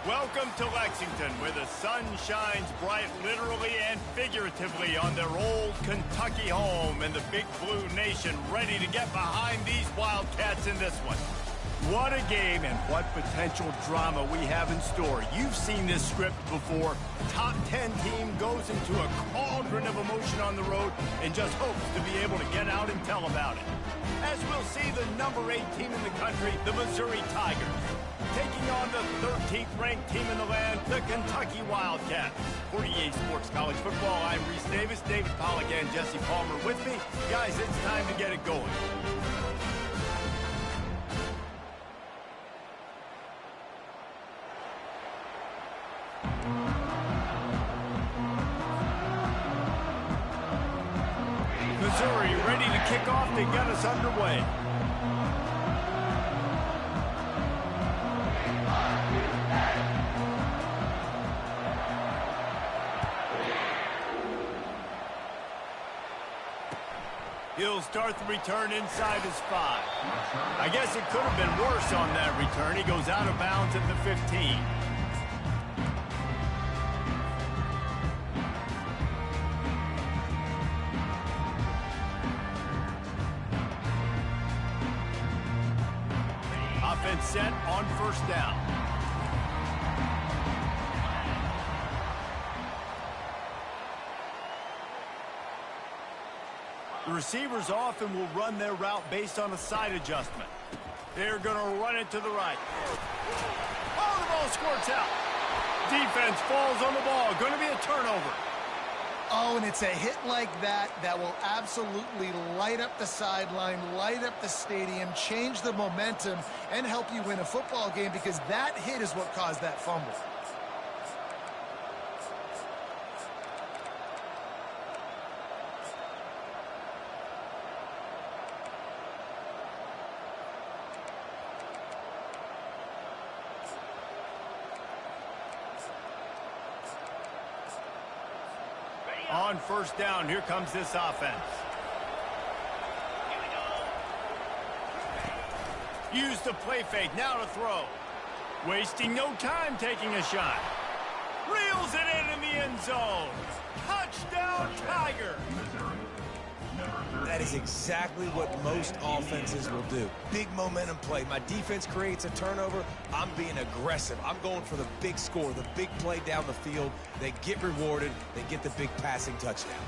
Welcome to Lexington, where the sun shines bright literally and figuratively on their old Kentucky home, and the Big Blue Nation ready to get behind these Wildcats in this one. What a game and what potential drama we have in store. You've seen this script before. Top 10 team goes into a cauldron of emotion on the road and just hopes to be able to get out and tell about it. As we'll see the number 8 team in the country, the Missouri Tigers, taking on the 13th ranked team in the land, the Kentucky Wildcats. For EA Sports College Football, I'm Reese Davis, David Pollack and Jesse Palmer with me. Guys, it's time to get it going. Missouri ready to kick off to get us underway. He'll start the return inside his 5. I guess it could have been worse on that return. He goes out of bounds at the 15. Offense set on first down. The receivers often will run their route based on a side adjustment. They're going to run it to the right. Oh, the ball squirts out. Defense falls on the ball. Going to be a turnover. Oh, and it's a hit like that that will absolutely light up the sideline, light up the stadium, change the momentum, and help you win a football game, because that hit is what caused that fumble. On first down, here comes this offense. Use the play fake, now to throw. Wasting no time taking a shot. Reels it in the end zone. Touchdown, Tiger. That is exactly what most offenses will do. Big momentum play. My defense creates a turnover. I'm being aggressive. I'm going for the big score, the big play down the field. They get rewarded. They get the big passing touchdown.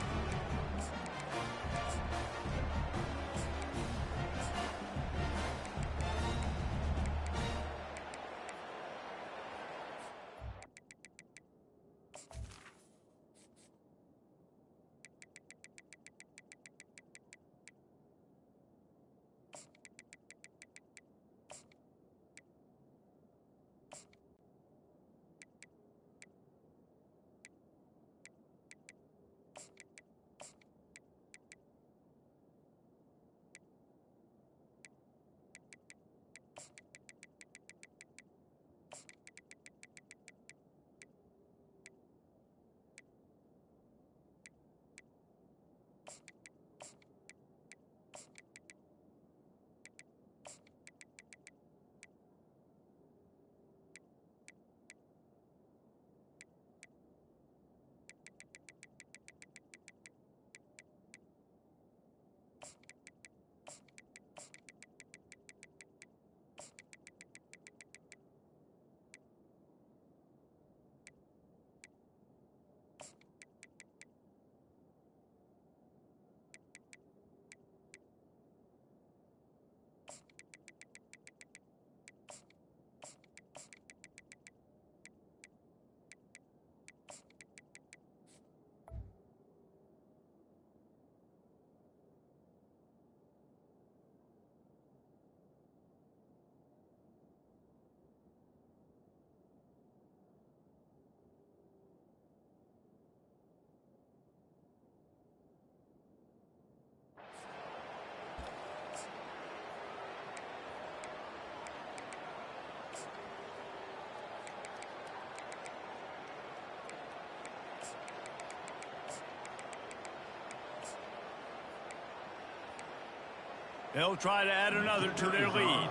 They'll try to add another to their lead.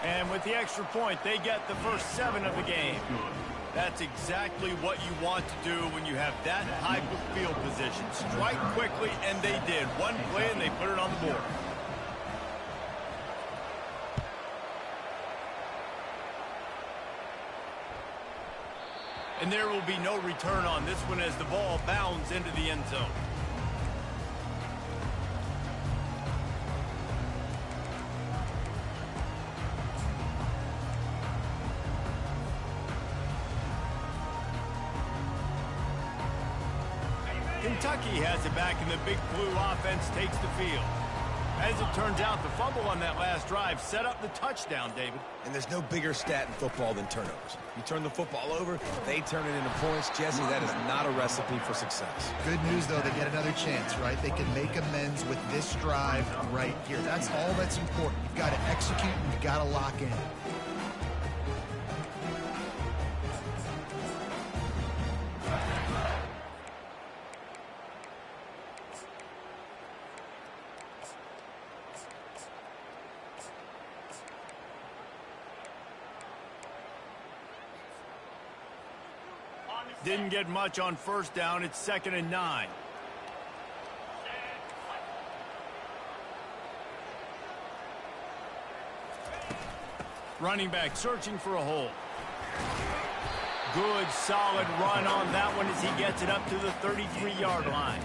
And with the extra point, they get the first 7 of the game. That's exactly what you want to do when you have that type of field position. Strike quickly, and they did. One play, and they put it on the board. And there will be no return on this one as the ball bounds into the end zone. Kentucky has it back, and the Big Blue offense takes the field. As it turns out, the fumble on that last drive set up the touchdown, David. And there's no bigger stat in football than turnovers. You turn the football over, they turn it into points. Jesse, that is not a recipe for success. Good news, though, they get another chance, right? They can make amends with this drive right here. That's all that's important. You've got to execute, and you've got to lock in. Didn't get much on first down. It's 2nd and 9. Running back searching for a hole. Good, solid run on that one as he gets it up to the 33-yard line.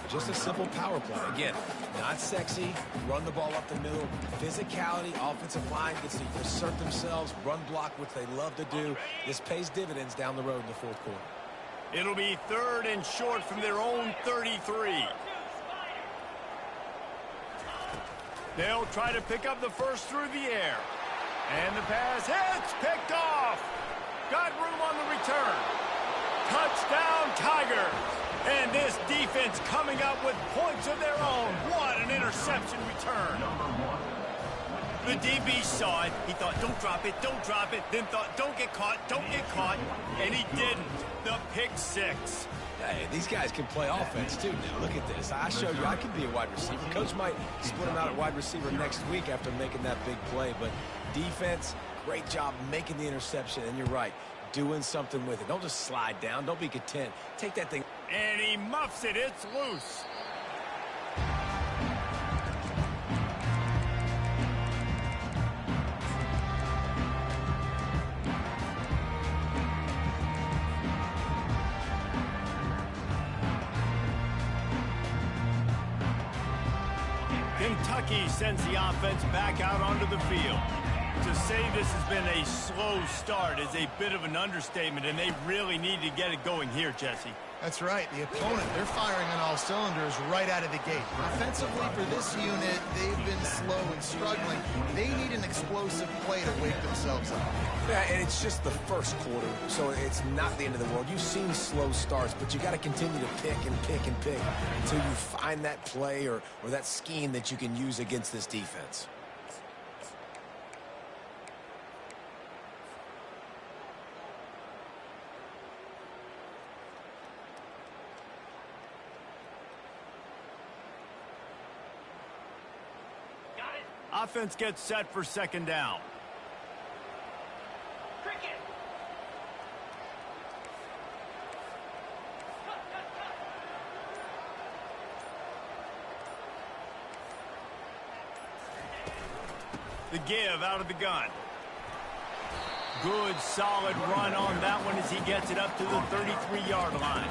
Just a simple power play. Again, not sexy. Run the ball up the middle. Physicality, offensive line gets to assert themselves, run block, which they love to do. This pays dividends down the road in the fourth quarter. It'll be 3rd and short from their own 33. They'll try to pick up the first through the air. And the pass hits, picked off. Got room on the return. Touchdown, Tigers. And this defense coming up with points of their own. What an interception return. The DB saw it. He thought, don't drop it, don't drop it. Then thought, don't get caught, don't get caught. And he didn't. The pick 6. Hey, these guys can play offense, too. Now, look at this. I showed you I can be a wide receiver. Coach might split him out at wide receiver next week after making that big play. But defense, great job making the interception. And you're right, doing something with it. Don't just slide down. Don't be content. Take that thing. And he muffs it. It's loose. Kentucky sends the offense back out onto the field. To say this has been a slow start is a bit of an understatement, and they really need to get it going here, Jesse. That's right. The opponent, they're firing on all cylinders right out of the gate. Offensively, for this unit, they've been slow and struggling. They need an explosive play to wake themselves up. Yeah, and it's just the first quarter, so it's not the end of the world. You've seen slow starts, but you got to continue to pick and pick and pick until you find that play or that scheme that you can use against this defense. Offense gets set for 2nd down. Cricket. The give out of the gun. Good, solid run on that one as he gets it up to the 33-yard line.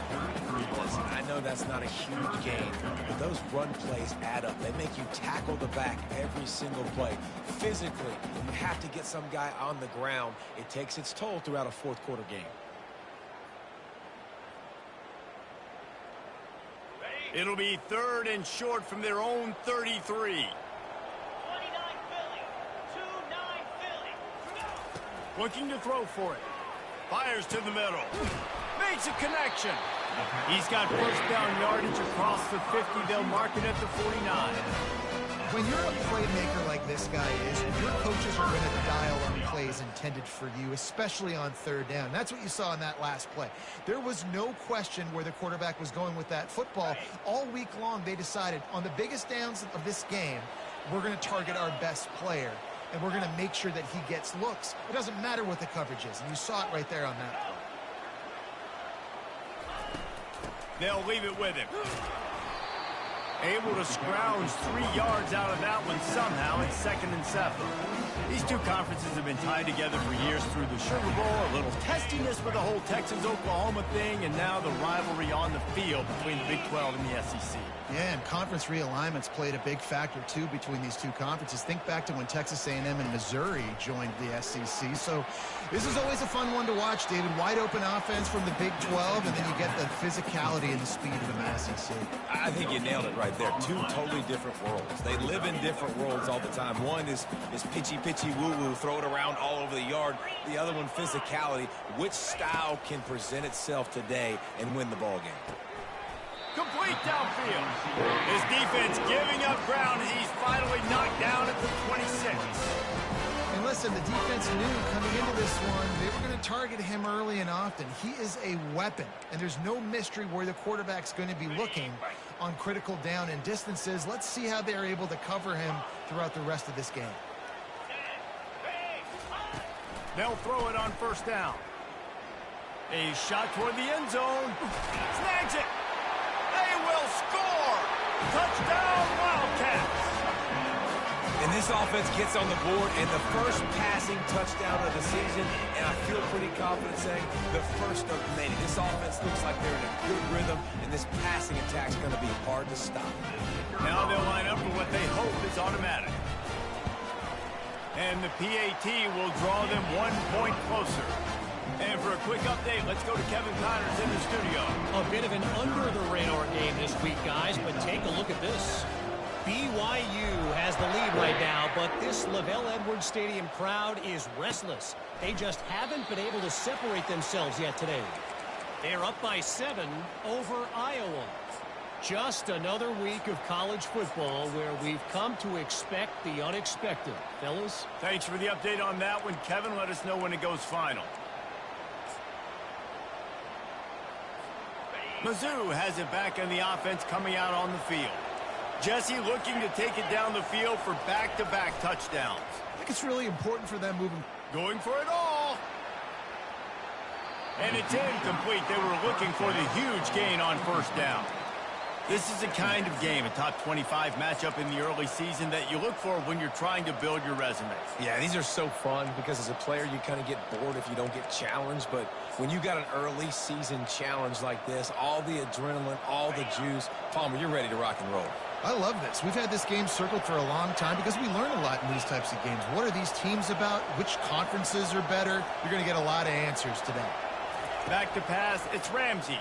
Listen, I know that's not a huge gain, but those run plays add up. They make you tackle the back every single play. Physically, you have to get some guy on the ground. It takes its toll throughout a fourth quarter game. It'll be 3rd and short from their own 33. 29 Philly. 2-9 Philly. Looking to throw for it. Fires to the middle. Makes a connection. He's got first down yardage across the 50. They'll mark it at the 49. When you're a playmaker like this guy is, your coaches are going to dial up plays intended for you, especially on 3rd down. That's what you saw in that last play. There was no question where the quarterback was going with that football. All week long, they decided on the biggest downs of this game, we're going to target our best player. and we're going to make sure that he gets looks. It doesn't matter what the coverage is, and you saw it right there on that play. They'll leave it with him. Able to scrounge 3 yards out of that one somehow. It's 2nd and 7. These two conferences have been tied together for years through the Sugar Bowl, a little testiness with the whole Texas-Oklahoma thing, and now the rivalry on the field between the Big 12 and the SEC. Yeah, and conference realignments played a big factor, too, between these two conferences. Think back to when Texas A&M and Missouri joined the SEC. So this is always a fun one to watch, David. Wide open offense from the Big 12, and then you get the physicality and the speed from the SEC. I think you nailed it right there. Two totally different worlds. They live in different worlds all the time. One is pitchy, woo-woo, throw it around all over the yard. The other one, physicality. Which style can present itself today and win the ball game? Complete downfield. His defense giving up ground as he's finally knocked down at the 26. And listen, the defense knew coming into this one, they were going to target him early and often. He is a weapon, and there's no mystery where the quarterback's going to be looking on critical down and distances. Let's see how they're able to cover him throughout the rest of this game. They'll throw it on 1st down. A shot toward the end zone. Snags it. They will score. Touchdown, Wildcats. And this offense gets on the board, and the first passing touchdown of the season, and I feel pretty confident saying the first of many. This offense looks like they're in a good rhythm, and this passing attack's going to be hard to stop. Now they'll line up for what they hope is automatic. And the PAT will draw them 1 point closer. And for a quick update, let's go to Kevin Connors in the studio. A bit of an under-the-radar game this week, guys, but take a look at this. BYU has the lead right now, but this LaVell Edwards Stadium crowd is restless. They just haven't been able to separate themselves yet today. They're up by 7 over Iowa. Just another week of college football where we've come to expect the unexpected. Fellas? Thanks for the update on that one, Kevin. Let us know when it goes final. Mizzou has it back in the offense coming out on the field. Jesse looking to take it down the field for back-to-back touchdowns. I think it's really important for them moving. Going for it all. And it's incomplete. They were looking for the huge gain on 1st down. This is the kind of game, a top 25 matchup in the early season that you look for when you're trying to build your resume. Yeah, these are so fun because as a player, you kind of get bored if you don't get challenged. But when you got an early season challenge like this, all the adrenaline, all the juice, Palmer, you're ready to rock and roll. I love this. We've had this game circled for a long time because we learn a lot in these types of games. What are these teams about? Which conferences are better? You're going to get a lot of answers today. Back to pass, it's Ramsey.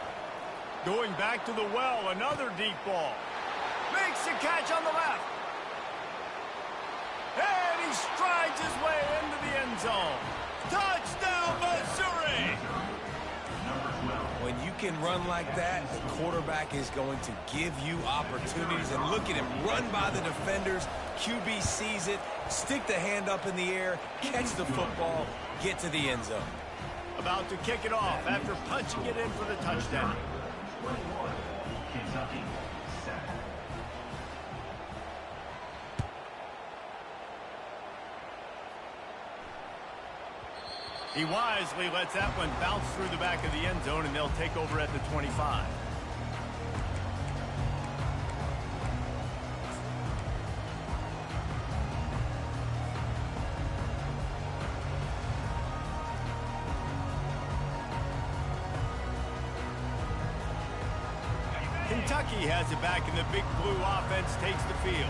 Going back to the well, another deep ball. Makes the catch on the left. And he strides his way into the end zone. Touchdown, Missouri! When you can run like that, the quarterback is going to give you opportunities. And look at him run by the defenders. QB sees it, stick the hand up in the air, catch the football, get to the end zone. About to kick it off after punching it in for the touchdown. Kentucky 7. He wisely lets that one bounce through the back of the end zone, and they'll take over at the 25. Kentucky has it back, and the Big Blue offense takes the field.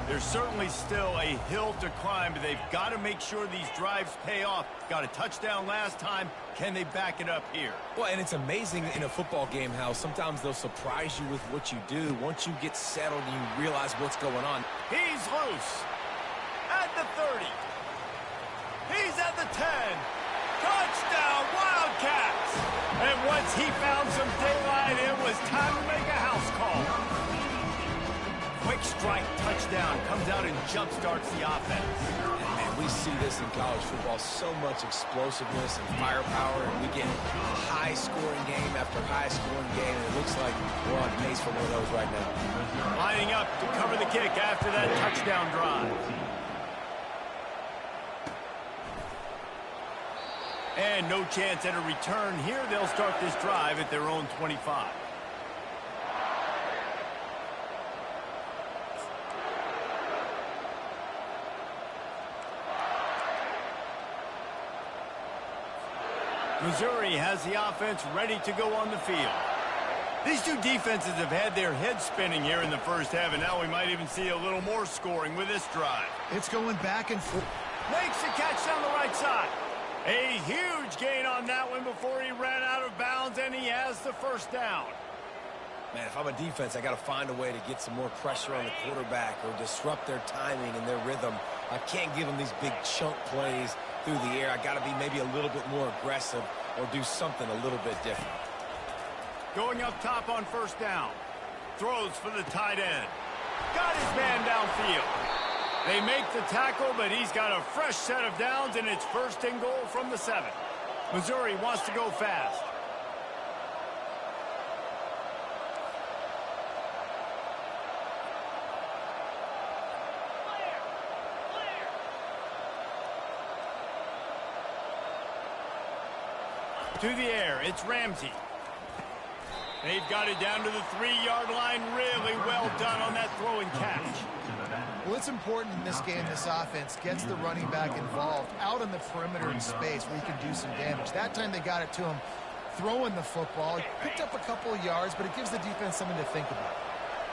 There's certainly still a hill to climb, but they've got to make sure these drives pay off. Got a touchdown last time. Can they back it up here? Well, and it's amazing in a football game how sometimes they'll surprise you with what you do. Once you get settled and you realize what's going on. He's loose. At the 30. He's at the 10. Touchdown, Wildcats! And once he found some daylight, it was time to make a house call. Quick strike touchdown comes out and jump-starts the offense. And we see this in college football, so much explosiveness and firepower, and we get high-scoring game after high-scoring game, and it looks like we're on pace for one of those right now. Lining up to cover the kick after that touchdown drive. And no chance at a return here. They'll start this drive at their own 25. Missouri has the offense ready to go on the field. These two defenses have had their heads spinning here in the first half, and now we might even see a little more scoring with this drive. It's going back and forth. Makes the catch down the right side. A huge gain on that one before he ran out of bounds, and he has the first down. Man, if I'm a defense, I got to find a way to get some more pressure on the quarterback or disrupt their timing and their rhythm. I can't give them these big chunk plays through the air. I got to be maybe a little bit more aggressive or do something a little bit different. Going up top on first down. Throws for the tight end. Got his man downfield. They make the tackle, but he's got a fresh set of downs, and it's first and goal from the 7. Missouri wants to go fast. To the air, it's Ramsey. They've got it down to the 3-yard line. Really well done on that throw and catch. Well, it's important in this game, this offense gets the running back involved out on the perimeter in space where he can do some damage. That time they got it to him throwing the football. He picked up a couple of yards, but it gives the defense something to think about.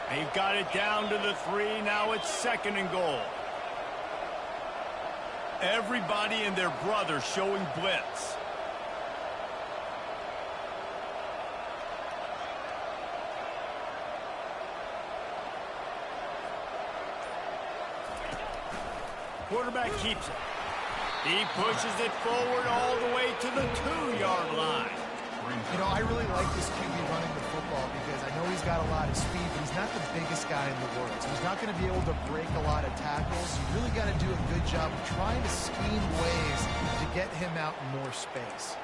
They've got it down to the 3. Now it's second and goal. Everybody and their brother showing blitz. Quarterback keeps it. He pushes it forward all the way to the 2-yard line. You know, I really like this QB running the football because I know he's got a lot of speed, but he's not the biggest guy in the world. So he's not going to be able to break a lot of tackles. You really got to do a good job of trying to scheme ways to get him out in more space.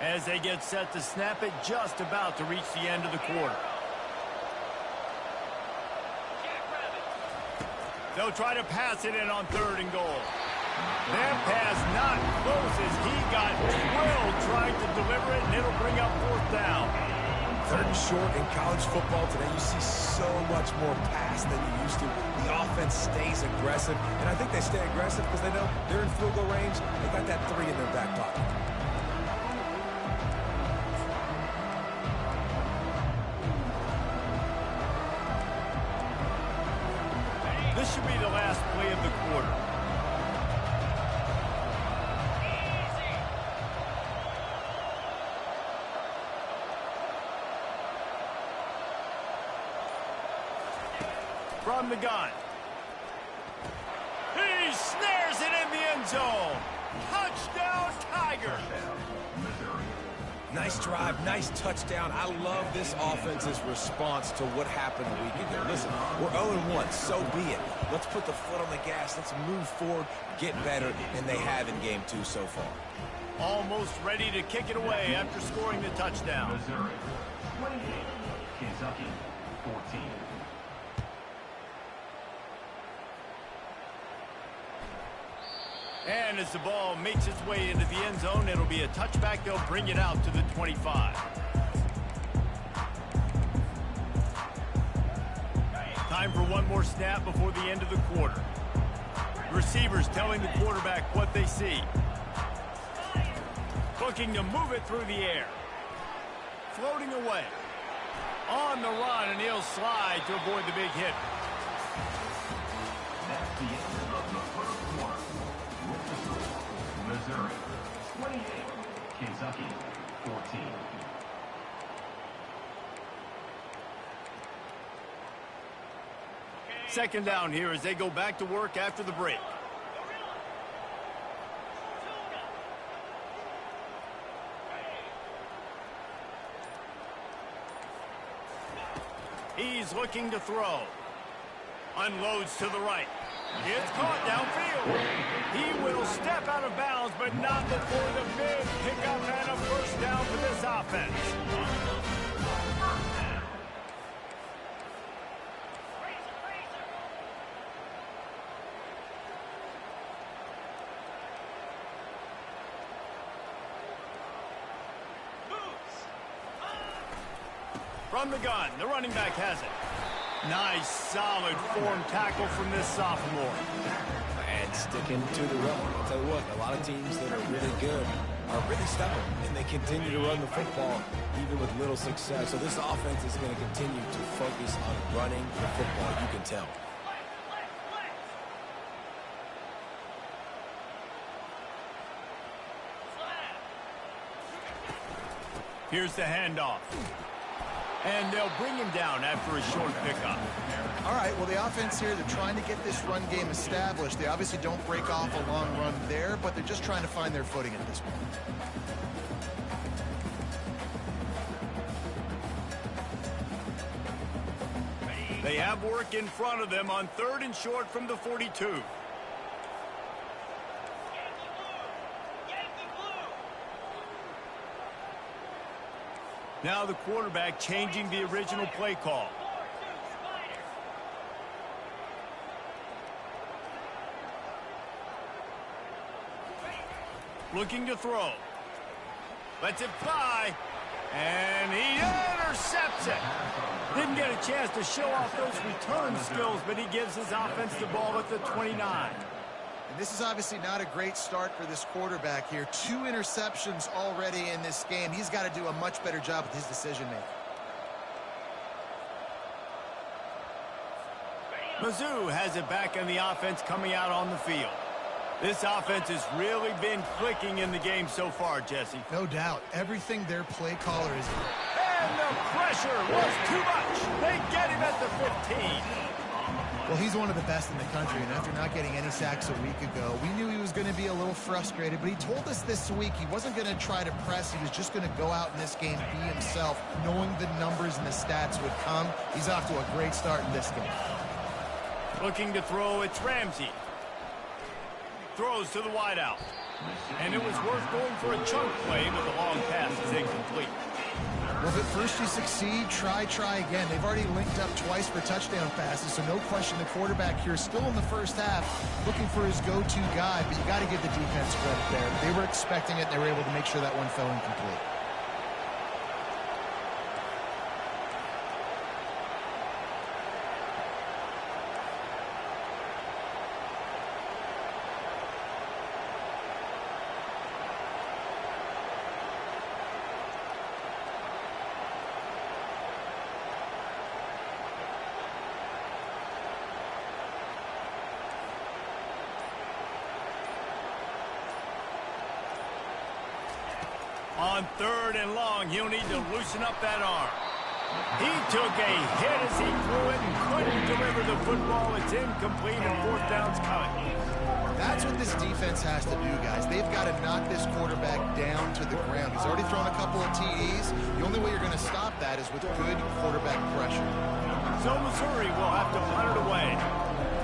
As they get set to snap it, just about to reach the end of the quarter. They'll try to pass it in on third and goal. That pass not close as he got drilled trying to deliver it, and it'll bring up fourth down. Third and short in college football today, you see so much more pass than you used to. The offense stays aggressive, and I think they stay aggressive because they know they're in field goal range. They got that 3 in their back pocket. This should be the last play of the quarter. From the gun. He snares it in the end zone. Touchdown, Tigers. Nice drive, nice touchdown. I love this offense's response to what happened a week ago. Listen, we're 0-1, so be it. Let's put the foot on the gas. Let's move forward, get better, and they have in game 2 so far. Almost ready to kick it away after scoring the touchdown. Missouri 28, Kentucky 14. And as the ball makes its way into the end zone, it'll be a touchback. They'll bring it out to the 25. Time for one more snap before the end of the quarter. Receivers telling the quarterback what they see. Looking to move it through the air. Floating away. On the run, and he'll slide to avoid the big hit. That's the end of the first quarter. Missouri 28, Kentucky 14. Second down here as they go back to work after the break. He's looking to throw. Unloads to the right. It's caught downfield. He will step out of bounds, but not before the big pickup and a first down for this offense. From the gun, the running back has it. Nice, solid form tackle from this sophomore. And sticking to the run. I'll tell you what, a lot of teams that are really good are really stubborn, and they continue to run the football even with little success. So this offense is going to continue to focus on running the football, you can tell. Here's the handoff. And they'll bring him down after a short pickup. All right, well, the offense here, they're trying to get this run game established. They obviously don't break off a long run there, but they're just trying to find their footing at this point. They have work in front of them on 3rd and short from the 42. Now the quarterback changing the original play call. Looking to throw. Lets it fly. And he intercepts it. Didn't get a chance to show off those return skills, but he gives his offense the ball at the 29. And this is obviously not a great start for this quarterback here. 2 interceptions already in this game. He's got to do a much better job with his decision-making. Mizzou has it back in the offense coming out on the field. This offense has really been clicking in the game so far, Jesse. No doubt. Everything their play caller is... And the pressure was too much. They get him at the 15. Well, he's one of the best in the country, and after not getting any sacks a week ago, we knew he was going to be a little frustrated, but he told us this week he wasn't going to try to press. He was just going to go out in this game, be himself, knowing the numbers and the stats would come. He's off to a great start in this game. Looking to throw, it's Ramsey. Throws to the wideout. And it was worth going for a chunk play, but the long pass is incomplete. Well, if at first you succeed, try again. They've already linked up twice for touchdown passes, so no question the quarterback here still in the first half looking for his go-to guy, but you got to give the defense credit there. They were expecting it. They were able to make sure that one fell incomplete. On 3rd and long, he'll need to loosen up that arm. He took a hit as he threw it and couldn't deliver the football. It's incomplete and 4th down's coming. That's what this defense has to do, guys. They've got to knock this quarterback down to the ground. He's already thrown a couple of TDs. The only way you're going to stop that is with good quarterback pressure. So Missouri will have to punt it away.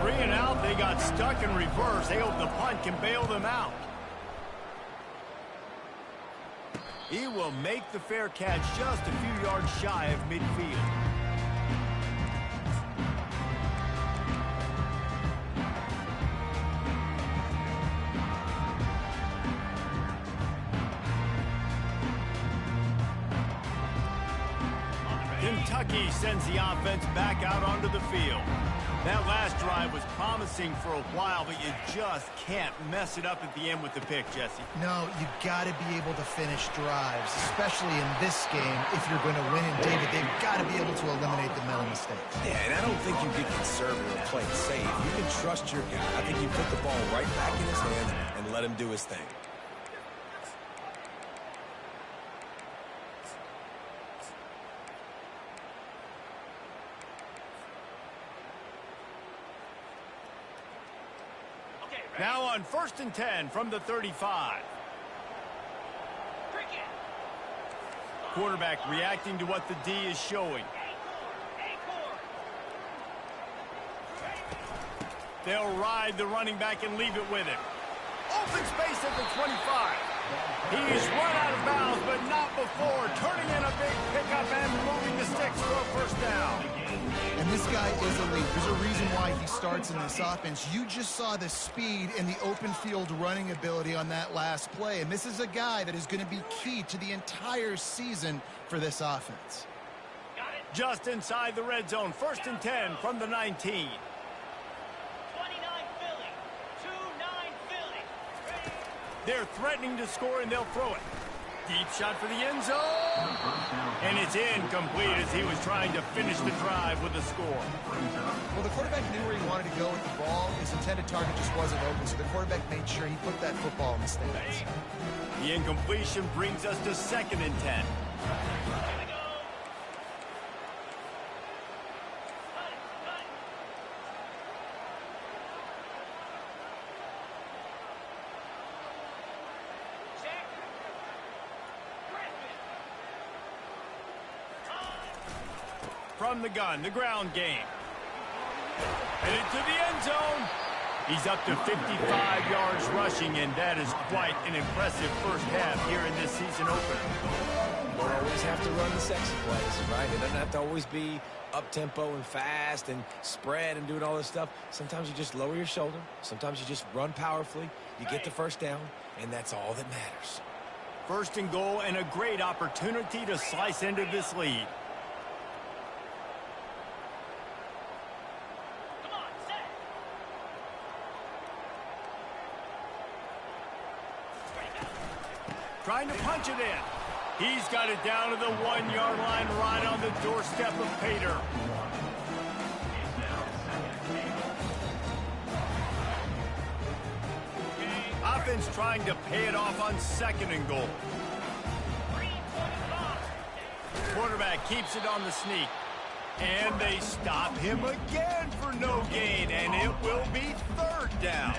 3 and out, they got stuck in reverse. They hope the punt can bail them out. He will make the fair catch just a few yards shy of midfield. Kentucky sends the offense back out onto the field. That last drive was promising for a while, but you just can't mess it up at the end with the pick, Jesse. No, you got to be able to finish drives, especially in this game if you're going to win. And David, they've got to be able to eliminate the mental mistakes. Yeah, and I don't think you get conservative or play it safe. You can trust your guy. I think you put the ball right back in his hands and let him do his thing. Now on 1st and 10 from the 35. Quarterback reacting to what the D is showing. They'll ride the running back and leave it with him. Open space at the 25. He's run out of bounds, but not before. Turning in a big pickup and moving the sticks for a 1st down. And this guy is elite. There's a reason why he starts in this offense. You just saw the speed and the open field running ability on that last play. And this is a guy that is going to be key to the entire season for this offense. Got it. Just inside the red zone, 1st and 10 from the 19. 29 Philly. 2-9 Philly. Ready. They're threatening to score, and they'll throw it. Deep shot for the end zone. And it's incomplete as he was trying to finish the drive with a score. Well, the quarterback knew where he wanted to go with the ball. His intended target just wasn't open, so the quarterback made sure he put that football in the stands. The incompletion brings us to 2nd and 10. From the gun, the ground game. Headed to the end zone. He's up to 55 yards rushing, and that is quite an impressive first half here in this season opener. You don't always have to run the sexy plays, right? It doesn't have to always be up-tempo and fast and spread and doing all this stuff. Sometimes you just lower your shoulder. Sometimes you just run powerfully. You get the first down, and that's all that matters. 1st and goal, and a great opportunity to slice into this lead. Trying to punch it in. He's got it down to the 1-yard line right on the doorstep of Pater. Offense trying to pay it off on 2nd and goal. Quarterback keeps it on the sneak. And they stop him again for no gain, and it will be 3rd down.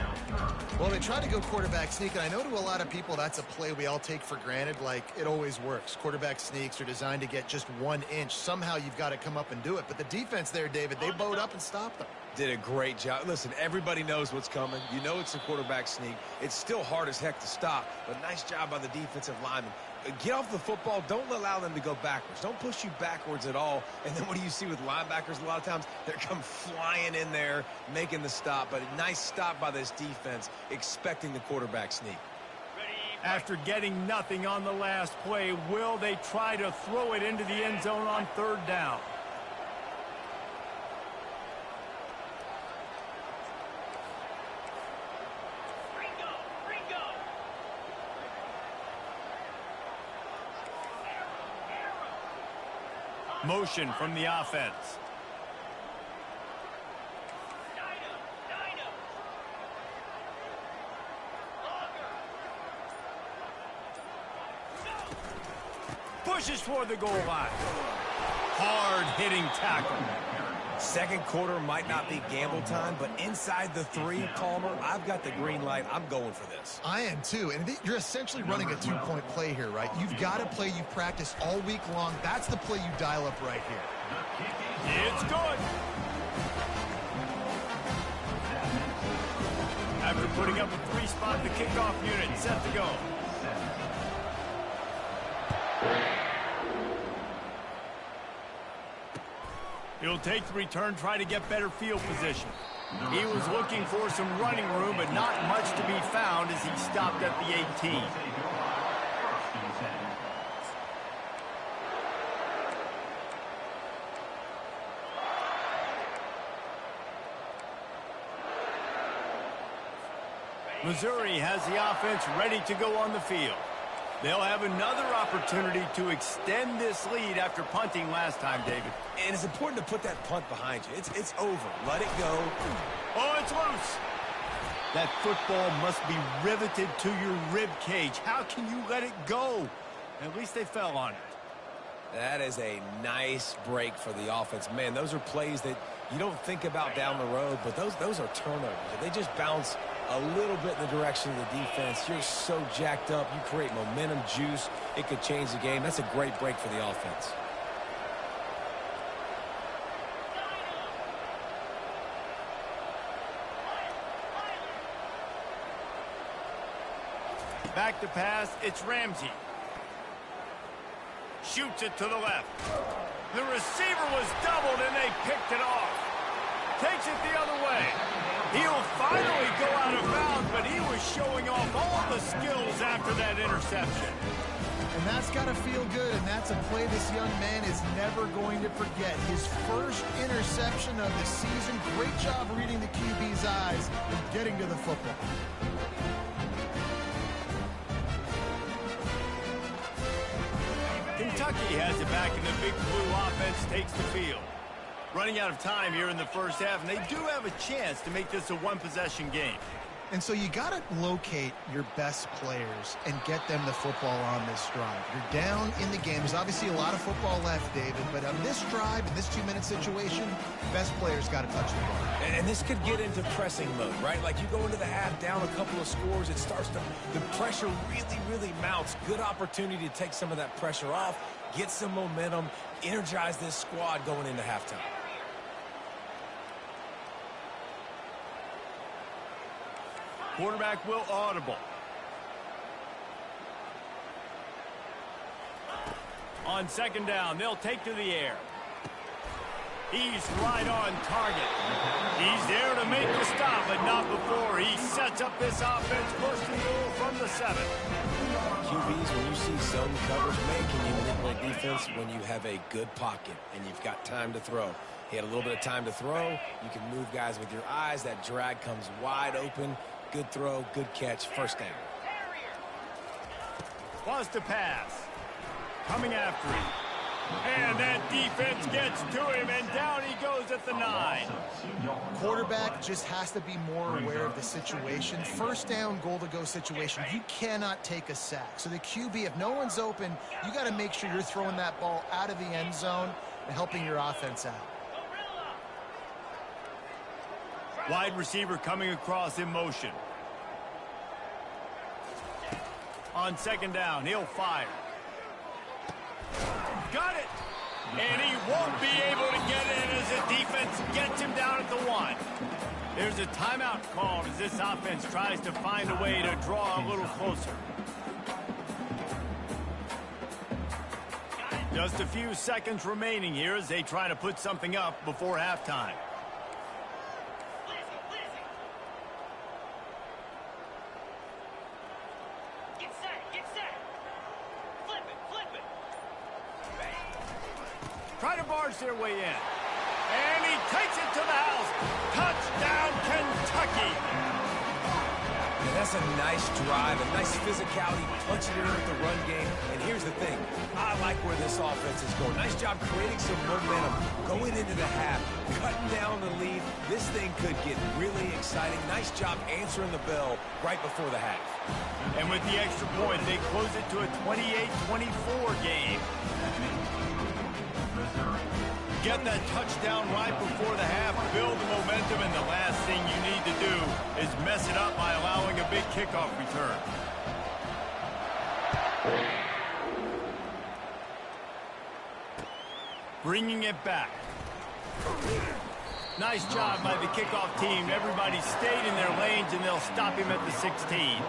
Well, they tried to go quarterback sneak, and I know to a lot of people that's a play we all take for granted, like it always works. Quarterback sneaks are designed to get just 1 inch. Somehow you've got to come up and do it. But the defense there, David, they bowed up and stopped them. Did a great job. Listen, everybody knows what's coming. You know it's a quarterback sneak. It's still hard as heck to stop, but nice job by the defensive lineman. Get off the football. Don't allow them to go backwards. Don't push you backwards at all. And then what do you see with linebackers a lot of times? They come flying in there, making the stop. But a nice stop by this defense, expecting the quarterback sneak. After getting nothing on the last play, will they try to throw it into the end zone on 3rd down? Motion from the offense. Pushes for the goal line. Hard-hitting tackle. 2nd quarter might not be gamble time, but inside the 3, Palmer, I've got the green light. I'm going for this. I am too, and you're essentially running a 2-point play here, right? You've got a play you've practiced all week long. That's the play you dial up right here. It's good. After putting up a 3-spot, the kickoff unit set to go. He'll take the return, try to get better field position. He was looking for some running room, but not much to be found as he stopped at the 18. Missouri has the offense ready to go on the field. They'll have another opportunity to extend this lead after punting last time, David. And it's important to put that punt behind you. It's over. Let it go. Oh, it's loose. That football must be riveted to your rib cage. How can you let it go? At least they fell on it. That is a nice break for the offense. Man, those are plays that you don't think about down the road, but those are turnovers. If they just bounce a little bit in the direction of the defense, you're so jacked up. You create momentum, juice. It could change the game. That's a great break for the offense. Back to pass, it's Ramsey. Shoots it to the left. The receiver was doubled and they picked it off. Takes it the other way. He'll finally go out of bounds, but he was showing off all the skills after that interception. And that's got to feel good, and that's a play this young man is never going to forget. His first interception of the season. Great job reading the QB's eyes and getting to the football. Kentucky has it back, and the Big Blue offense takes the field. Running out of time here in the first half, and they do have a chance to make this a one-possession game. And so you got to locate your best players and get them the football on this drive. You're down in the game. There's obviously a lot of football left, David, but on this drive, in this 2-minute situation, best players got to touch the ball. And this could get into pressing mode, right? Like you go into the half down a couple of scores, it starts to, the pressure really mounts. Good opportunity to take some of that pressure off, get some momentum, energize this squad going into halftime. Quarterback will audible. On second down, they'll take to the air. He's right on target. He's there to make the stop, but not before he sets up this offense first and goal from the 7. QBs, when you see zone coverage, man, can you manipulate defense when you have a good pocket and you've got time to throw? He had a little bit of time to throw. You can move guys with your eyes. That drag comes wide open. Good throw, good catch, first down. Wants to pass. Coming after him. And that defense gets to him, and down he goes at the 9. Quarterback just has to be more aware of the situation. First down, goal-to-go situation. You cannot take a sack. So the QB, if no one's open, you got to make sure you're throwing that ball out of the end zone and helping your offense out. Wide receiver coming across in motion. On second down, he'll fire. Got it! And he won't be able to get in as the defense gets him down at the 1. There's a timeout called as this offense tries to find a way to draw a little closer. Just a few seconds remaining here as they try to put something up before halftime. Try to barge their way in. And he takes it to the house. Touchdown, Kentucky. Yeah, that's a nice drive, a nice physicality, punching it in with the run game. And here's the thing. I like where this offense is going. Nice job creating some momentum going into the half, cutting down the lead. This thing could get really exciting. Nice job answering the bell right before the half. And with the extra point, they close it to a 28-24 game. Get that touchdown right before the half, build the momentum, and the last thing you need to do is mess it up by allowing a big kickoff return. Bringing it back. Nice job by the kickoff team. Everybody stayed in their lanes, and they'll stop him at the 16.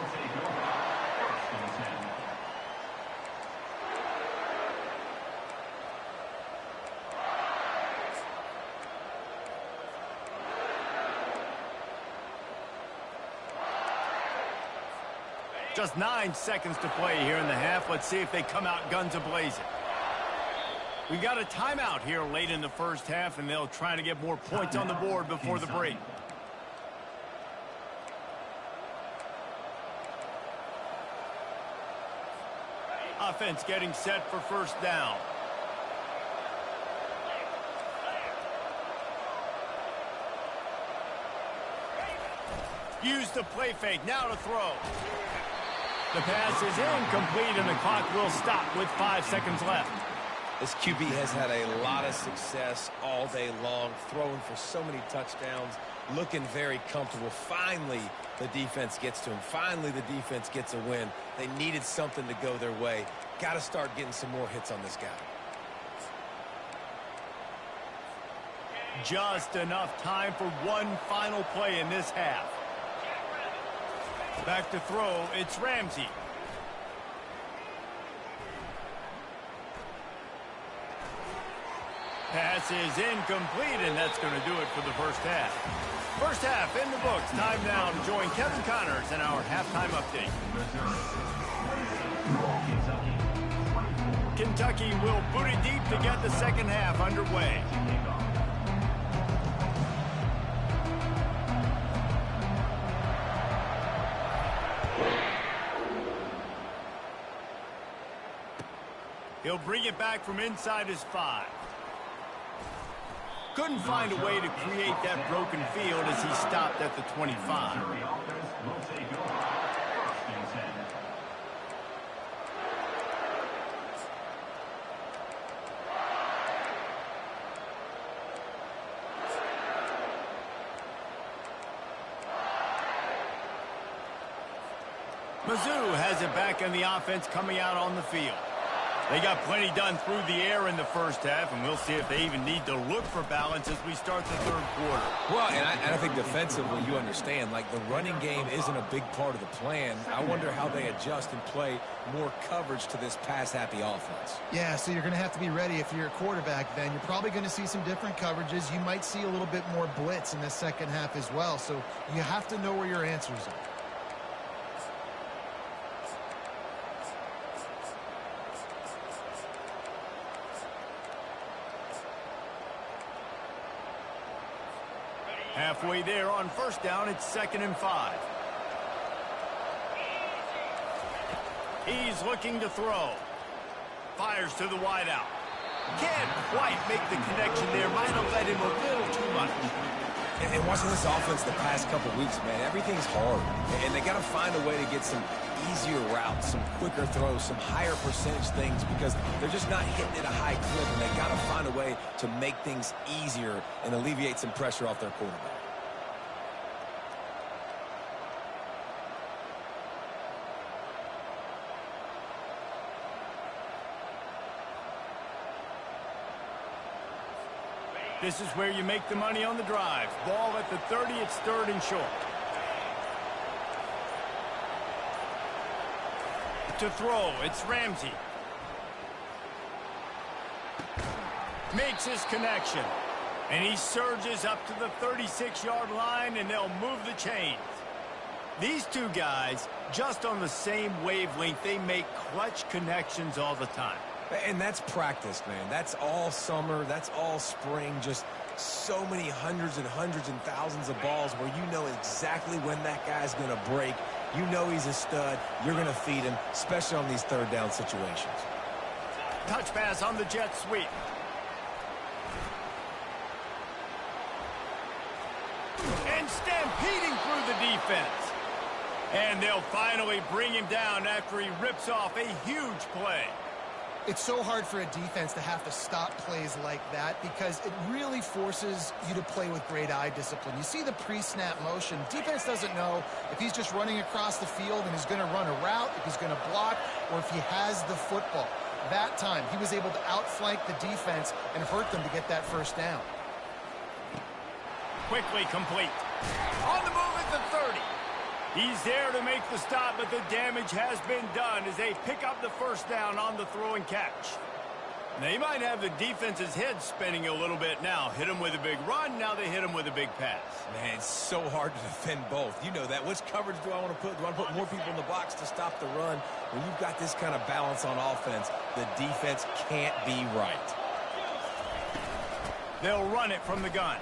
Just 9 seconds to play here in the half. Let's see if they come out guns a-blazing. We got a timeout here late in the first half, and they'll try to get more points on the board before the break. Offense getting set for first down. Use the play fake, now to throw. The pass is incomplete, and the clock will stop with 5 seconds left. This QB has had a lot of success all day long, throwing for so many touchdowns, looking very comfortable. Finally, the defense gets to him. Finally, the defense gets a win. They needed something to go their way. Got to start getting some more hits on this guy. Just enough time for one final play in this half. Back to throw, it's Ramsey. Pass is incomplete, and that's going to do it for the first half. First half in the books. Time now to join Kevin Connors in our halftime update. Kentucky Kentucky will boot it deep to get the second half underway. He'll bring it back from inside his 5. Couldn't find a way to create that broken field as he stopped at the 25. Mizzou has it back in the offense coming out on the field. They got plenty done through the air in the first half, and we'll see if they even need to look for balance as we start the third quarter. Well, and I think defensively, you understand, like the running game isn't a big part of the plan. I wonder how they adjust and play more coverage to this pass-happy offense. Yeah, so you're going to have to be ready if you're a quarterback then. You're probably going to see some different coverages. You might see a little bit more blitz in the second half as well, so you have to know where your answers are. Halfway there on first down, it's 2nd and 5. He's looking to throw. Fires to the wideout. Can't quite make the connection there. Might have let him a little too much. And watching this offense the past couple weeks, man, everything's hard. And they got to find a way to get some easier routes, some quicker throws, some higher percentage things because they're just not hitting at a high clip, and they got to find a way to make things easier and alleviate some pressure off their quarterback. This is where you make the money on the drive. Ball at the 30, it's 3rd and short. To throw, it's Ramsey. Makes his connection. And he surges up to the 36-yard line, and they'll move the chains. These two guys, just on the same wavelength, they make clutch connections all the time. And that's practice, man. That's all summer. That's all spring. Just so many hundreds and thousands of balls where you know exactly when that guy's going to break. You know he's a stud. You're going to feed him, especially on these third down situations. Touch pass on the jet sweep. And stampeding through the defense. And they'll finally bring him down after he rips off a huge play. It's so hard for a defense to have to stop plays like that because it really forces you to play with great eye discipline. You see the pre-snap motion. Defense doesn't know if he's just running across the field and he's going to run a route, if he's going to block, or if he has the football. That time, he was able to outflank the defense and hurt them to get that first down. Quickly complete. On the move at the 30. He's there to make the stop, but the damage has been done as they pick up the first down on the throw and catch. They might have the defense's head spinning a little bit now. Hit him with a big run, now they hit him with a big pass. Man, it's so hard to defend both. You know that. Which coverage do I want to put? Do I want to put more people in the box to stop the run? When you've got this kind of balance on offense, the defense can't be right. They'll run it from the gun.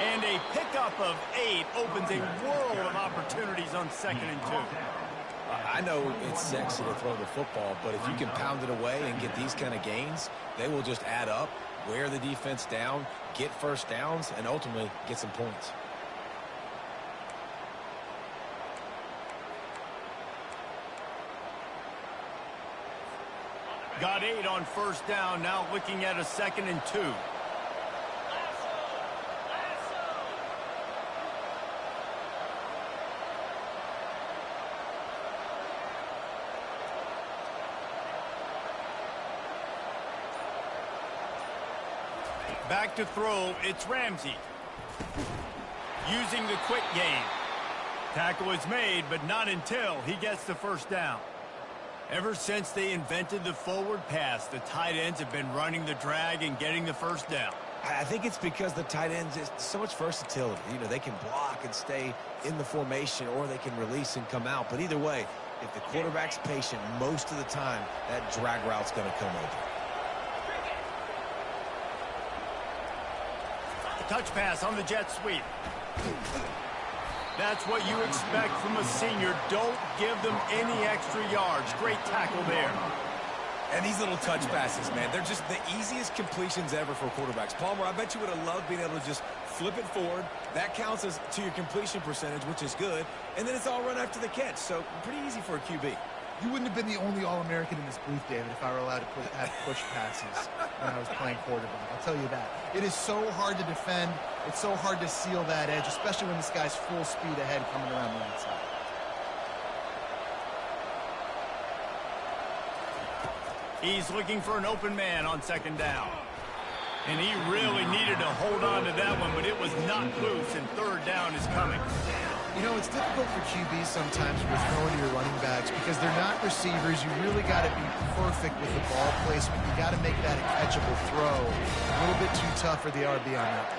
And a pickup of 8 opens a world of opportunities on 2nd and 2. I know it's sexy to throw the football, but if you can pound it away and get these kind of gains, they will just add up, wear the defense down, get first downs, and ultimately get some points. Got 8 on first down, now looking at a 2nd and 2. Back to throw, it's Ramsey. Using the quick game. Tackle is made, but not until he gets the first down. Ever since they invented the forward pass, the tight ends have been running the drag and getting the first down. I think it's because the tight ends is so much versatility. You know, they can block and stay in the formation, or they can release and come out. But either way, If the quarterback's patient, most of the time, that drag route's going to come open. Touch pass on the jet sweep. That's what you expect from a senior. Don't give them any extra yards. Great tackle there. And these little touch passes, man, they're just the easiest completions ever for quarterbacks. Palmer, I bet you would have loved being able to just flip it forward. That counts as to your completion percentage, which is good. And then it's all run after the catch. So pretty easy for a QB. You wouldn't have been the only All-American in this booth, David, if I were allowed to have push passes when I was playing quarterback. I'll tell you that. It is so hard to defend. It's so hard to seal that edge, especially when this guy's full speed ahead coming around the outside. He's looking for an open man on second down. And he really needed to hold on to that one, but it was not loose, and third down is coming. You know, it's difficult for QBs sometimes with throwing to your running backs because they're not receivers. You really got to be perfect with the ball placement. You got to make that a catchable throw. A little bit too tough for the RB on that.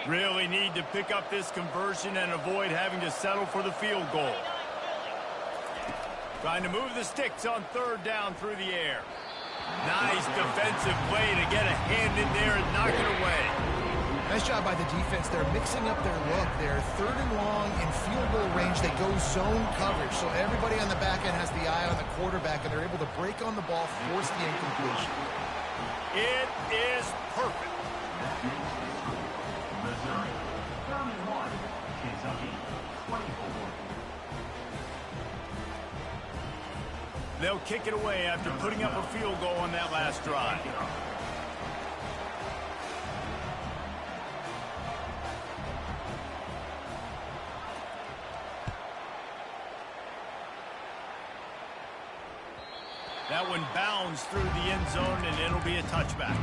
Really need to pick up this conversion and avoid having to settle for the field goal. Trying to move the sticks on third down through the air. Nice defensive play to get a hand in there and knock it away. Nice job by the defense. They're mixing up their look. They're third and long in field goal range. They go zone coverage. So everybody on the back end has the eye on the quarterback, and they're able to break on the ball, force the incompletion. It is perfect. Missouri. 31. Kentucky. 24. They'll kick it away after putting up a field goal on that last drive. That one bounds through the end zone, and it'll be a touchback.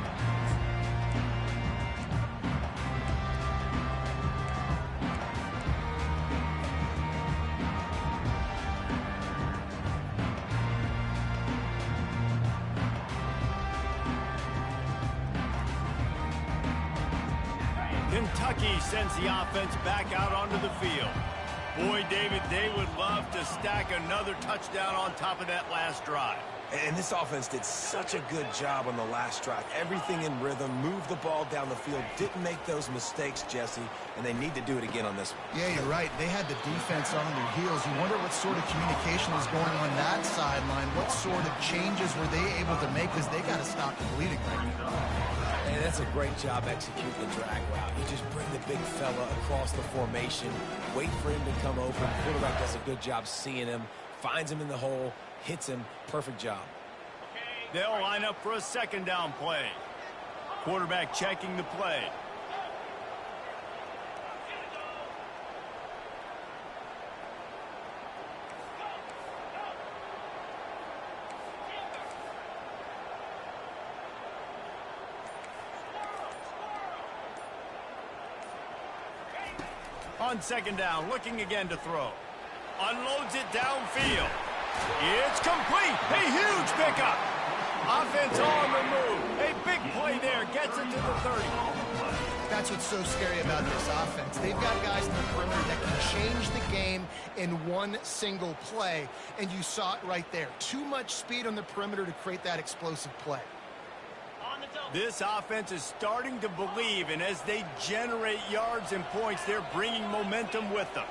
Kentucky sends the offense back out onto the field. Boy, David, they would love to stack another touchdown on top of that last drive. And this offense did such a good job on the last drive. Everything in rhythm, moved the ball down the field, didn't make those mistakes, Jesse, and they need to do it again on this one. Yeah, you're right. They had the defense on their heels. You wonder what sort of communication is going on that sideline. What sort of changes were they able to make because they got to stop the bleeding right now. And that's a great job executing the drag route. You just bring the big fella across the formation, wait for him to come open. Quarterback does a good job seeing him, finds him in the hole, hits him. Perfect job. They'll line up for a second down play. Quarterback checking the play. On second down, looking again to throw. Unloads it downfield. It's complete. A huge pickup. Offense on the move. A big play there. Gets it to the 30. That's what's so scary about this offense. They've got guys in the perimeter that can change the game in one single play. And you saw it right there. Too much speed on the perimeter to create that explosive play. This offense is starting to believe, and as they generate yards and points, they're bringing momentum with them.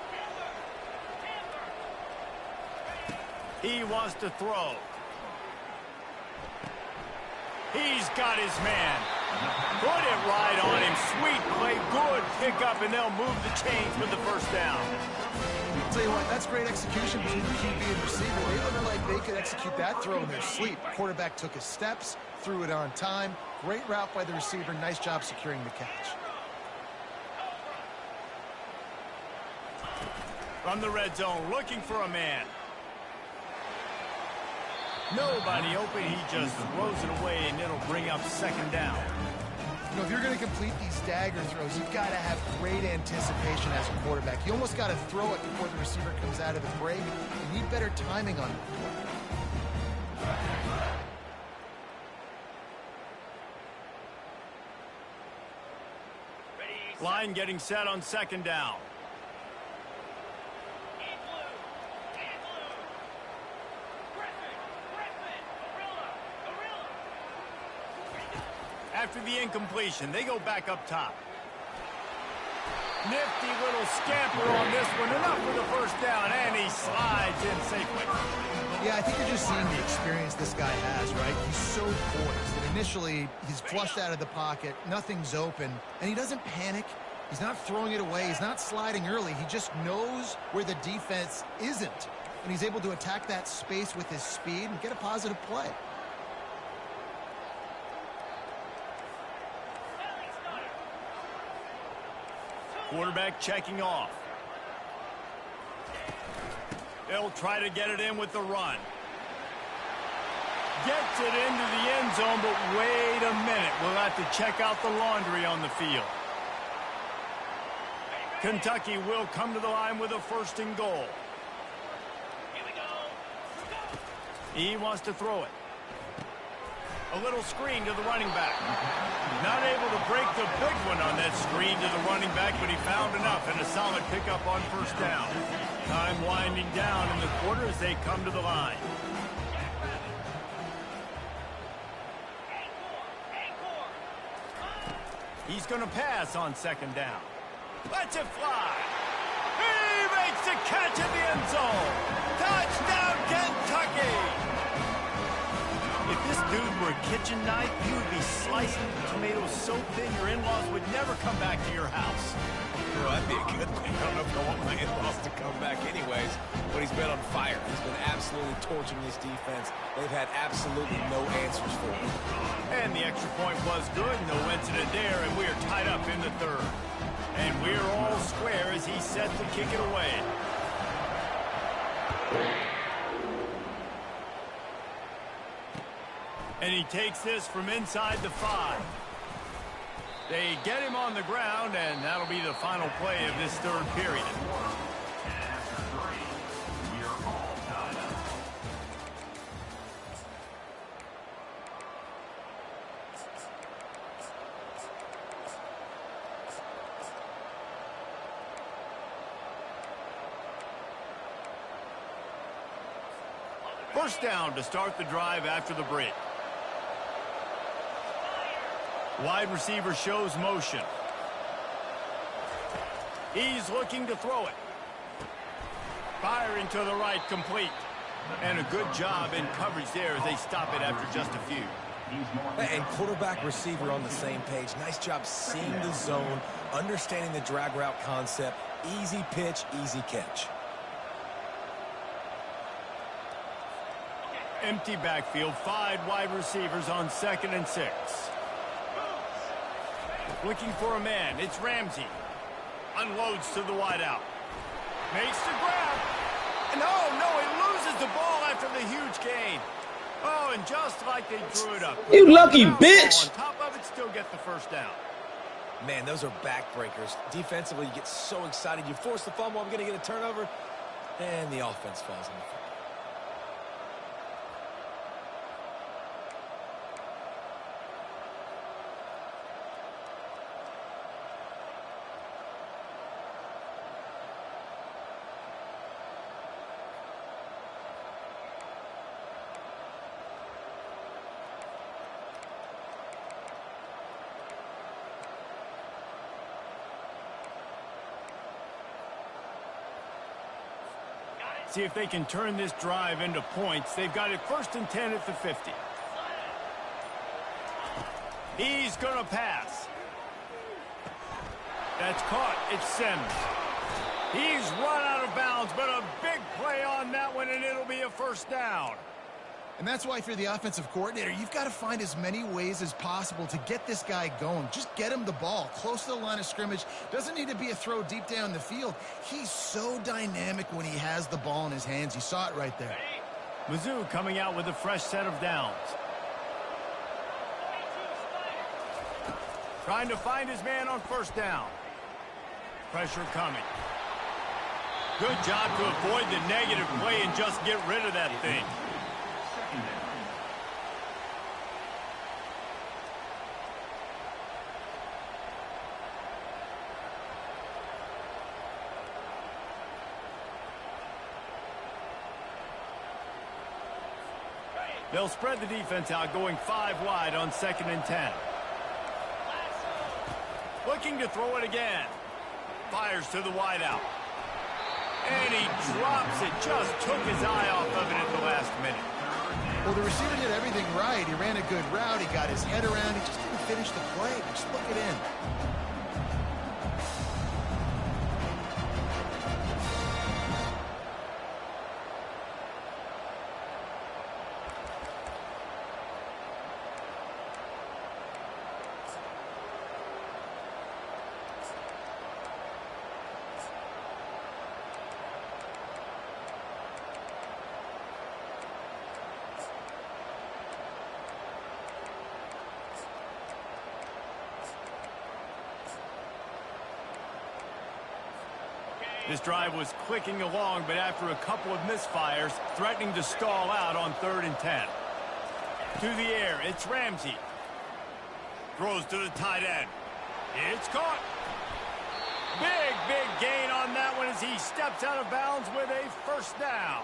He wants to throw. He's got his man. Put it right on him. Sweet play, good pickup, and they'll move the chains with the first down. I'll tell you what, that's great execution between the QB and receiver. They looked like they could execute that throw in their sleep. The quarterback took his steps, threw it on time. Great route by the receiver. Nice job securing the catch. From the red zone, looking for a man. Nobody open. He just throws it away, and it'll bring up second down. You know, if you're going to complete these dagger throws, you've got to have great anticipation as a quarterback. You almost got to throw it before the receiver comes out of the break. You need better timing on it. Line getting set on second down. In blue. In blue. Griffin. Gorilla. After the incompletion, they go back up top. Nifty little scamper on this one. Enough for the first down, and he slides in safely. Yeah, I think you're just seeing the experience this guy has, right? He's so poised. And initially, he's flushed out of the pocket. Nothing's open. And he doesn't panic. He's not throwing it away. He's not sliding early. He just knows where the defense isn't. And he's able to attack that space with his speed and get a positive play. Quarterback checking off. They'll try to get it in with the run. Gets it into the end zone, but wait a minute. We'll have to check out the laundry on the field. Kentucky will come to the line with a 1st and goal. Here we go. He wants to throw it. A little screen to the running back. Not able to break the big one on that screen to the running back, but he found enough and a solid pickup on 1st down. Time winding down in the quarter as they come to the line. He's going to pass on 2nd down. Lets it fly. He makes the catch in the end zone. Touchdown, Kentucky! If this dude were a kitchen knife, he would be slicing tomatoes so thin your in-laws would never come back to your house. Well, that'd be a good thing. I don't know if I want my in-laws to come back anyways, but he's been on fire. He's been absolutely torching this defense. They've had absolutely no answers for him. And the extra point was good. No incident there, and we are tied up in the 3rd. And we're all square as he's set to kick it away. And he takes this from inside the 5. They get him on the ground, and that'll be the final play of this 3rd period. And after 3, we are all tied up. First down to start the drive after the break. Wide receiver shows motion. He's looking to throw it. Firing to the right, complete. And a good job in coverage there as they stop it after just a few. And quarterback receiver on the same page. Nice job seeing the zone, understanding the drag route concept. Easy pitch, easy catch. Empty backfield, 5 wide receivers on 2nd and 6. Looking for a man. It's Ramsey. Unloads to the wideout. Makes the grab. No, he loses the ball after the huge gain. Oh, and just like they drew it up. You lucky bitch. On top of it, still get the 1st down. Man, those are backbreakers. Defensively, you get so excited. You force the fumble. I'm going to get a turnover. And the offense falls on the field. See if they can turn this drive into points. They've got it 1st and 10 at the 50. He's going to pass. That's caught. It's Sims. He's run out of bounds, but a big play on that one, and it'll be a 1st down. And that's why if you're the offensive coordinator, you've got to find as many ways as possible to get this guy going. Just get him the ball close to the line of scrimmage. Doesn't need to be a throw deep down the field. He's so dynamic when he has the ball in his hands. You saw it right there. Mizzou coming out with a fresh set of downs. Trying to find his man on 1st down. Pressure coming. Good job to avoid the negative play and just get rid of that thing. They'll spread the defense out, going 5 wide on 2nd and 10. Looking to throw it again. Fires to the wideout. And he drops it. Just took his eye off of it at the last minute. Well, the receiver did everything right. He ran a good route. He got his head around. He just didn't finish the play. Just look it in. This drive was clicking along, but after a couple of misfires, threatening to stall out on 3rd and 10. To the air, it's Ramsey. Throws to the tight end. It's caught. Big gain on that one as he steps out of bounds with a first down.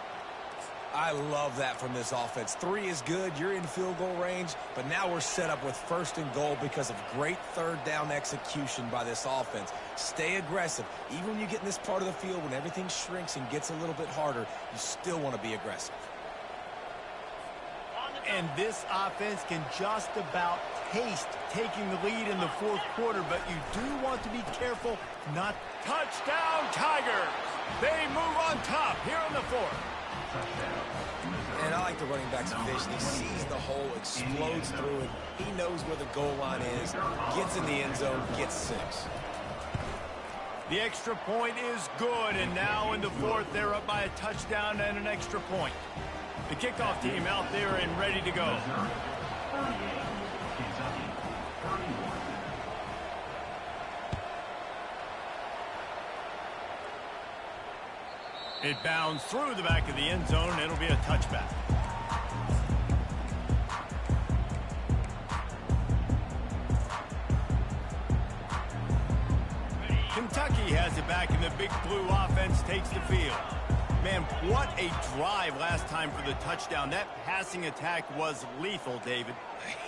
I love that from this offense. 3 is good. You're in field goal range, but now we're set up with 1st and goal because of great 3rd down execution by this offense. Stay aggressive. Even when you get in this part of the field, when everything shrinks and gets a little bit harder, you still want to be aggressive. And this offense can just about taste taking the lead in the 4th quarter, but you do want to be careful not. Touchdown, Tigers! They move on top here in the 4th. And I like the running back's vision. He sees the hole, explodes through it. He knows where the goal line is, gets in the end zone, gets 6. The extra point is good, and now in the 4th, they're up by a touchdown and an extra point. The kickoff team out there and ready to go. It bounds through the back of the end zone, and it'll be a touchback. Kentucky has it back, and the Big Blue offense takes the field. Man, what a drive last time for the touchdown. That passing attack was lethal, David.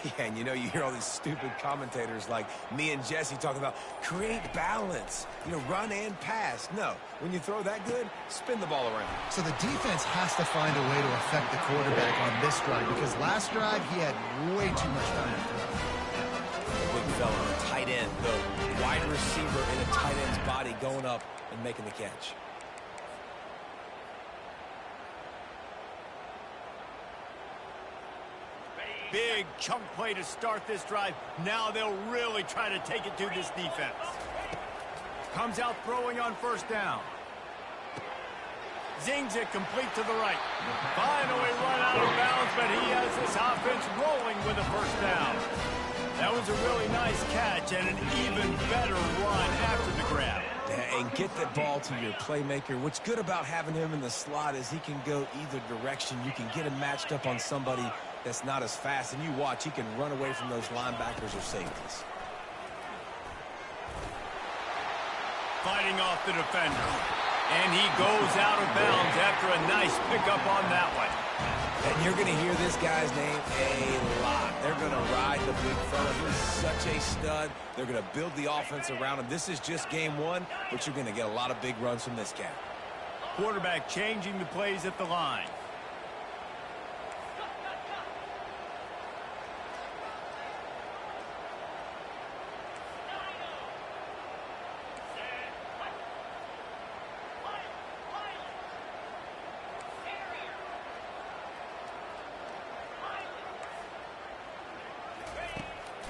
Yeah, and you know, you hear all these stupid commentators like me and Jesse talking about create balance, you know, run and pass. No, when you throw that good, spin the ball around. So the defense has to find a way to affect the quarterback on this drive because last drive he had way too much time to throw. The big fella, the tight end, the wide receiver in a tight end's body going up and making the catch. Big chunk play to start this drive. Now they'll really try to take it to this defense. Comes out throwing on 1st down. Zings it complete to the right. Finally run out of bounds, but he has this offense rolling with a 1st down. That was a really nice catch and an even better run after the grab. And get the ball to your playmaker. What's good about having him in the slot is he can go either direction. You can get him matched up on somebody that's not as fast, and you watch, he can run away from those linebackers or safeties. Fighting off the defender. And he goes out of bounds after a nice pickup on that one. And you're going to hear this guy's name a lot. They're going to ride the big fella. He's such a stud. They're going to build the offense around him. This is just game 1, but you're going to get a lot of big runs from this cat. Quarterback changing the plays at the line.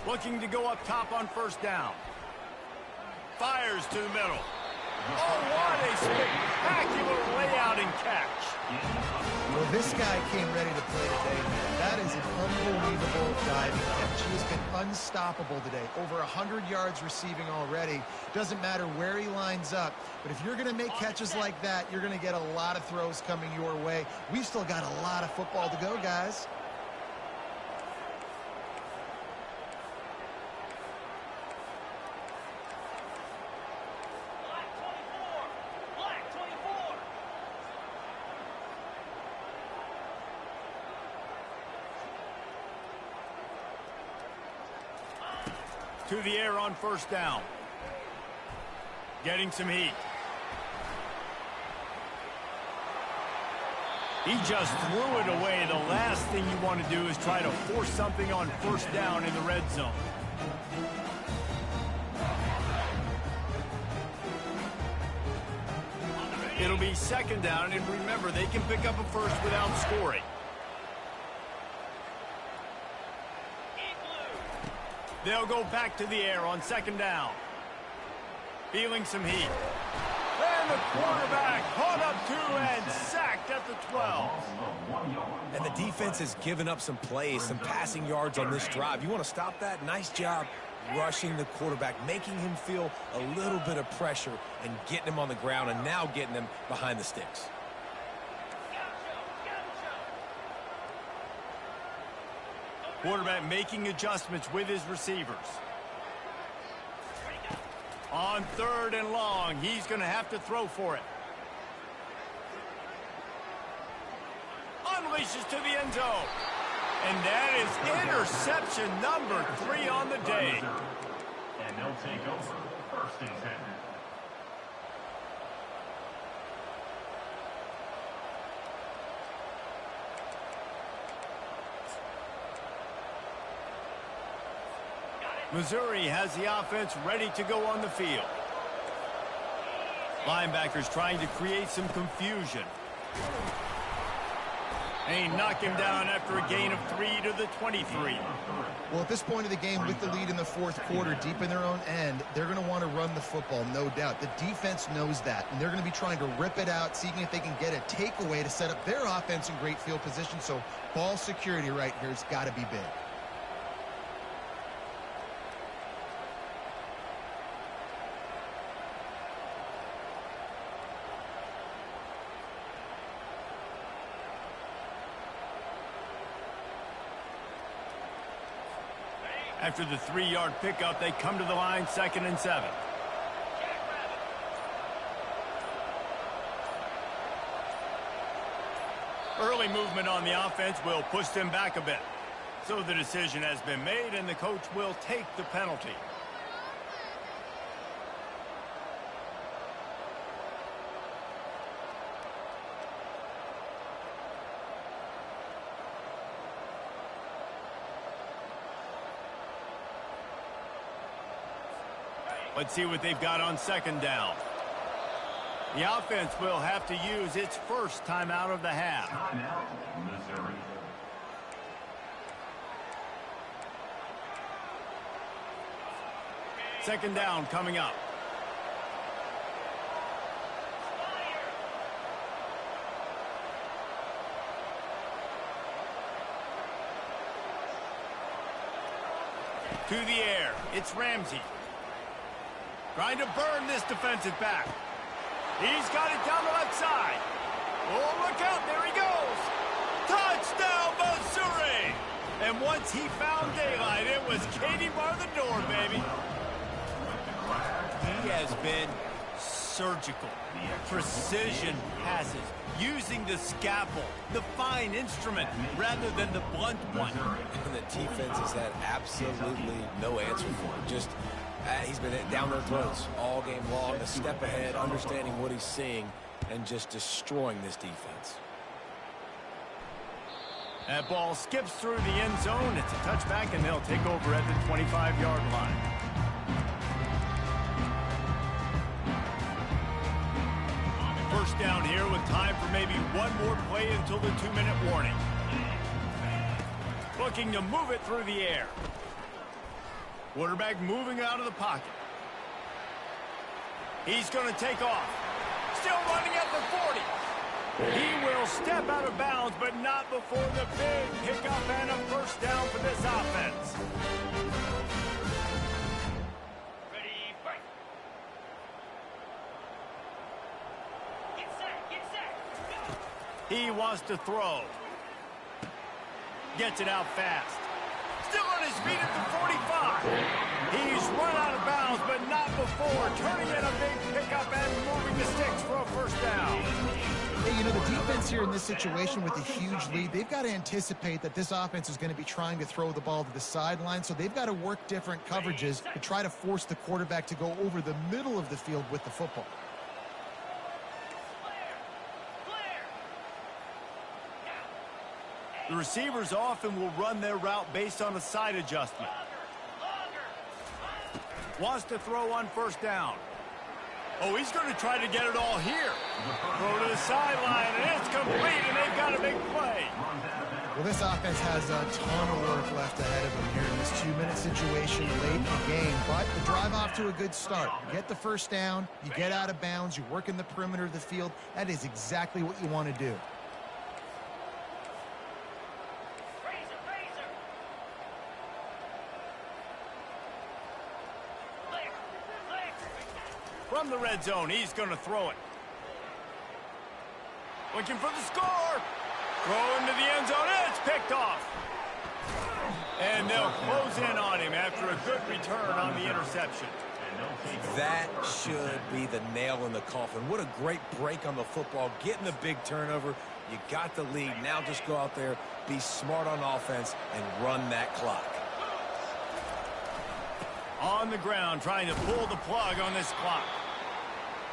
Looking to go up top on 1st down. Fires to the middle. Oh, what a spectacular layout and catch. Well, this guy came ready to play today, man. That is an unbelievable diving catch. He has been unstoppable today. Over 100 yards receiving already. Doesn't matter where he lines up. But if you're going to make catches like that, you're going to get a lot of throws coming your way. We've still got a lot of football to go, guys. To the air on first down. Getting some heat. He just threw it away. The last thing you want to do is try to force something on first down in the red zone. It'll be second down, and remember, they can pick up a first without scoring. They'll go back to the air on second down. Feeling some heat. And the quarterback caught up to and sacked at the 12. And the defense has given up some plays, some passing yards on this drive. You want to stop that? Nice job rushing the quarterback, making him feel a little bit of pressure and getting him on the ground and now getting him behind the sticks. Quarterback making adjustments with his receivers. On third and long, he's going to have to throw for it. Unleashes to the end zone. And that is interception number 3 on the day. And they'll take over first and 10. Missouri has the offense ready to go on the field. Linebackers trying to create some confusion. And he knocked him down after a gain of 3 to the 23. Well, at this point of the game, with the lead in the fourth quarter, deep in their own end, they're going to want to run the football, no doubt. The defense knows that, and they're going to be trying to rip it out, seeing if they can get a takeaway to set up their offense in great field position. So ball security right here has got to be big. After the 3-yard pickup, they come to the line, 2nd and 7. Early movement on the offense will push them back a bit. So the decision has been made, and the coach will take the penalty. Let's see what they've got on second down. The offense will have to use its first timeout of the half. Timeout, Missouri. Second down coming up. To the air, it's Ramsey. Trying to burn this defensive back. He's got it down the left side. Oh, look out, there he goes. Touchdown, Missouri! And once he found daylight, it was Katie bar the door, baby. He has been surgical. Precision passes, using the scalpel, the fine instrument, rather than the blunt one. And the defense has had absolutely no answer for him. Just he's been down their throats all game long, a step ahead, understanding what he's seeing, and just destroying this defense. That ball skips through the end zone. It's a touchback, and they'll take over at the 25-yard line. First down here with time for maybe one more play until the 2-minute warning. Looking to move it through the air. Quarterback moving out of the pocket. He's going to take off. Still running at the 40. He will step out of bounds, but not before the big pickup and a first down for this offense. Ready, fight. Get set, go. He wants to throw. Gets it out fast. Still on his feet at the 45. He's run out of bounds, but not before turning in a big pickup and moving the sticks for a first down. Hey, you know, the defense defense here in this situation with a huge lead, they've got to anticipate that this offense is going to be trying to throw the ball to the sideline, so they've got to work different coverages to try to force the quarterback to go over the middle of the field with the football. The receivers often will run their route based on a side adjustment. Wants to throw on first down. Oh, he's going to try to get it all here. Throw to the sideline, and it's complete, and they've got a big play. Well, this offense has a ton of work left ahead of them here in this 2-minute situation late in the game, but the drive off to a good start. You get the first down, you get out of bounds, you work in the perimeter of the field. That is exactly what you want to do. From the red zone, he's going to throw it. Looking for the score. Throw into the end zone. It's picked off. And they'll close in on him after a good return on the interception. That should be the nail in the coffin. What a great break on the football. Getting the big turnover. You got the lead. Now just go out there, be smart on offense, and run that clock. On the ground, trying to pull the plug on this clock.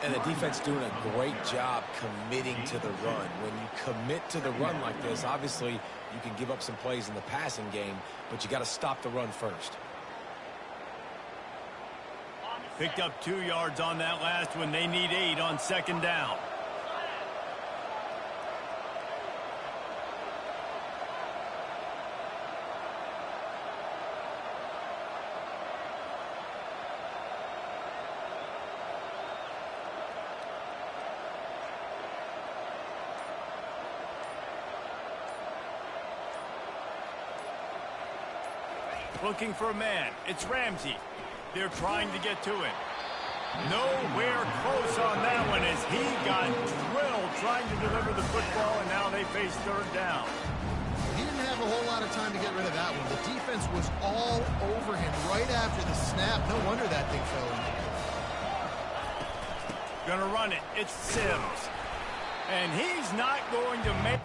And the defense doing a great job committing to the run. When you commit to the run like this, obviously you can give up some plays in the passing game, but you got to stop the run first. Picked up 2 yards on that last one. They need 8 on second down. Looking for a man. It's Ramsey. They're trying to get to him. Nowhere close on that one as he got drilled trying to deliver the football, and now they face third down. He didn't have a whole lot of time to get rid of that one. The defense was all over him right after the snap. No wonder that thing fell in. Gonna run it. It's Sims. And he's not going to make...